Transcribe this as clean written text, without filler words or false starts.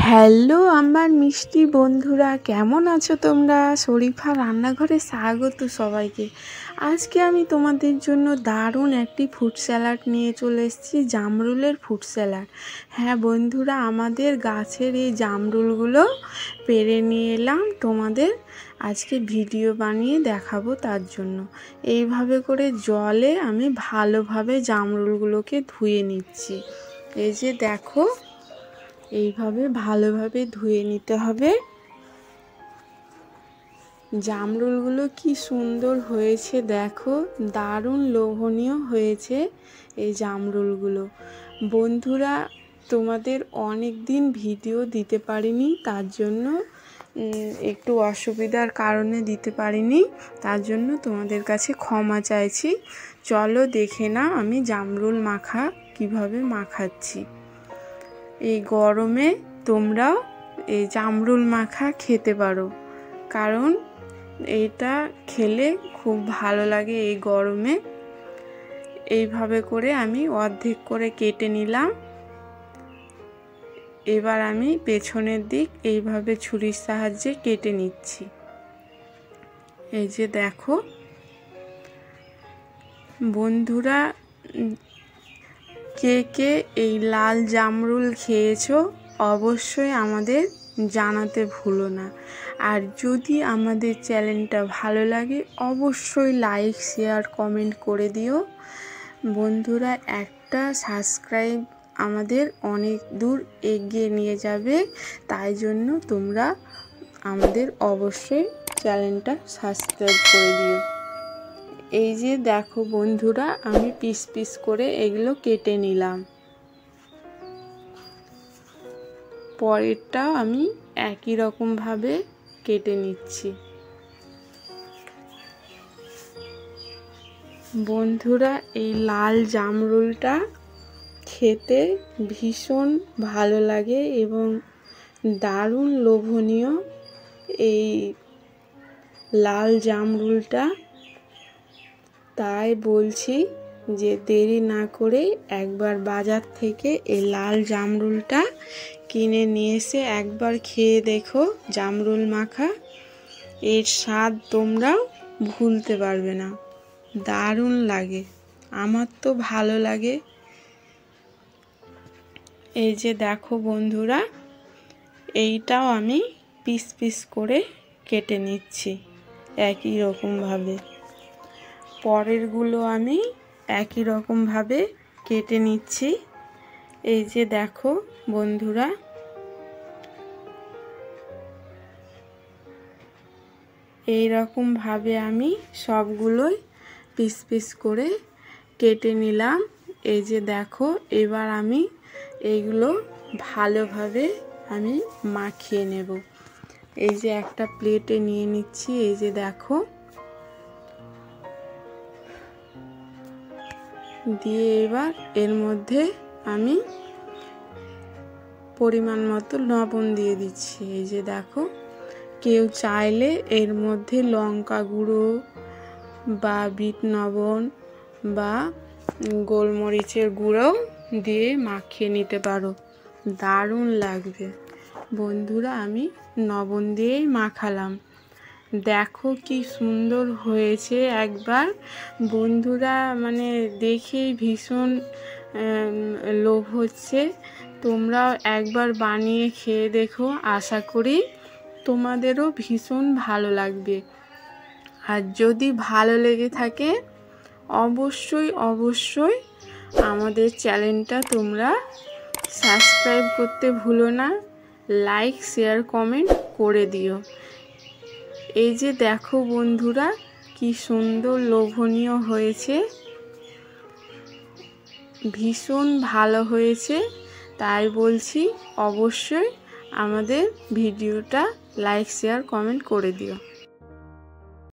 Hello আমার মিষ্টি বন্ধুরা, কেমন আছো তোমরা? শরীফা রান্নাঘরে স্বাগত সবাইকে। আজকে আমি তোমাদের জন্য দারুণ একটি ফ্রুট স্যালাড নিয়ে চলে এসেছি, জামরুলের ফ্রুট স্যালাড। হ্যাঁ বন্ধুরা, আমাদের গাছের এই জামরুলগুলো পেড়ে নিয়ে এলাম, তোমাদের আজকে ভিডিও বানিয়ে দেখাবো। তার জন্য এইভাবে করে জলে আমি ভালোভাবে জামরুলগুলোকে ধুয়ে নিচ্ছি। এই যে দেখো, এইভাবে ভালোভাবে ধুয়ে নিতে হবে। জামরুলগুলো কি সুন্দর হয়েছে দেখো, দারুণ লোভনীয় হয়েছে এই জামরুলগুলো। বন্ধুরা, তোমাদের অনেক দিন ভিডিও দিতে পারিনি, তার জন্য একটু অসুবিধার কারণে দিতে পারিনি, তার জন্য তোমাদের কাছে ক্ষমা চাইছি। চলো দেখে নাও আমি জামরুল মাখা কিভাবে মাখাচ্ছি। এই গরমে তোমরাও এই জামরুল মাখা খেতে পারো, কারণ এটা খেলে খুব ভালো লাগে এই গরমে। এইভাবে করে আমি অর্ধেক করে কেটে নিলাম। এবার আমি পেছনের দিক এইভাবে ছুরির সাহায্যে কেটে নিচ্ছি। এই যে দেখো বন্ধুরা, কে কে এই লাল জামরুল খেয়েছো অবশ্যই আমাদের জানাতে ভুলো না। আর যদি আমাদের চ্যানেলটা ভালো লাগে অবশ্যই লাইক শেয়ার কমেন্ট করে দিও। বন্ধুরা, একটা সাবস্ক্রাইব আমাদের অনেক দূর এগিয়ে নিয়ে যাবে, তাই জন্য তোমরা আমাদের অবশ্যই চ্যানেলটা সাবস্ক্রাইব করে দিও। এই যে দেখো বন্ধুরা, আমি পিস পিস করে এগুলো কেটে নিলাম। পরেরটাও আমি একই রকমভাবে কেটে নিচ্ছি। বন্ধুরা, এই লাল জামরুলটা খেতে ভীষণ ভালো লাগে এবং দারুণ লোভনীয় এই লাল জামরুলটা। তাই বলছি যে দেরি না করে একবার বাজার থেকে এই লাল জামরুলটা কিনে নিয়ে এসে একবার খেয়ে দেখো জামরুল মাখা। এর স্বাদ তোমরাও ভুলতে পারবে না, দারুণ লাগে, আমার তো ভালো লাগে। এই যে দেখো বন্ধুরা, এইটাও আমি পিস পিস করে কেটে নিচ্ছি একই রকমভাবে। পরেরগুলো আমি একই রকমভাবে কেটে নিচ্ছি। এই যে দেখো বন্ধুরা, এই রকমভাবে আমি সবগুলোই পিস পিস করে কেটে নিলাম। এই যে দেখো, এবার আমি এইগুলো ভালোভাবে আমি মাখিয়ে নেব। এই যে একটা প্লেটে নিয়ে নিচ্ছি। এই যে দেখো, দিয়ে এবার এর মধ্যে আমি পরিমাণ মতো লবণ দিয়ে দিচ্ছি। এই যে দেখো, কেউ চাইলে এর মধ্যে লঙ্কা গুঁড়ো বা বিট লবণ বা গোলমরিচের গুঁড়ো দিয়ে মাখিয়ে নিতে পারো, দারুণ লাগবে। বন্ধুরা, আমি লবণ দিয়েই মাখালাম। দেখো কি সুন্দর হয়েছে, একবার বন্ধুরা মানে দেখেই ভীষণ লোভ হচ্ছে। তোমরাও একবার বানিয়ে খেয়ে দেখো, আশা করি তোমাদেরও ভীষণ ভালো লাগবে। আর যদি ভালো লেগে থাকে অবশ্যই অবশ্যই আমাদের চ্যানেলটা তোমরা সাবস্ক্রাইব করতে ভুলো না, লাইক শেয়ার কমেন্ট করে দিও। এই যে দেখো বন্ধুরা, কি সুন্দর লোভনীয় হয়েছে, ভীষণ ভালো হয়েছে। তাই বলছি অবশ্যই আমাদের ভিডিওটা লাইক শেয়ার কমেন্ট করে দিও।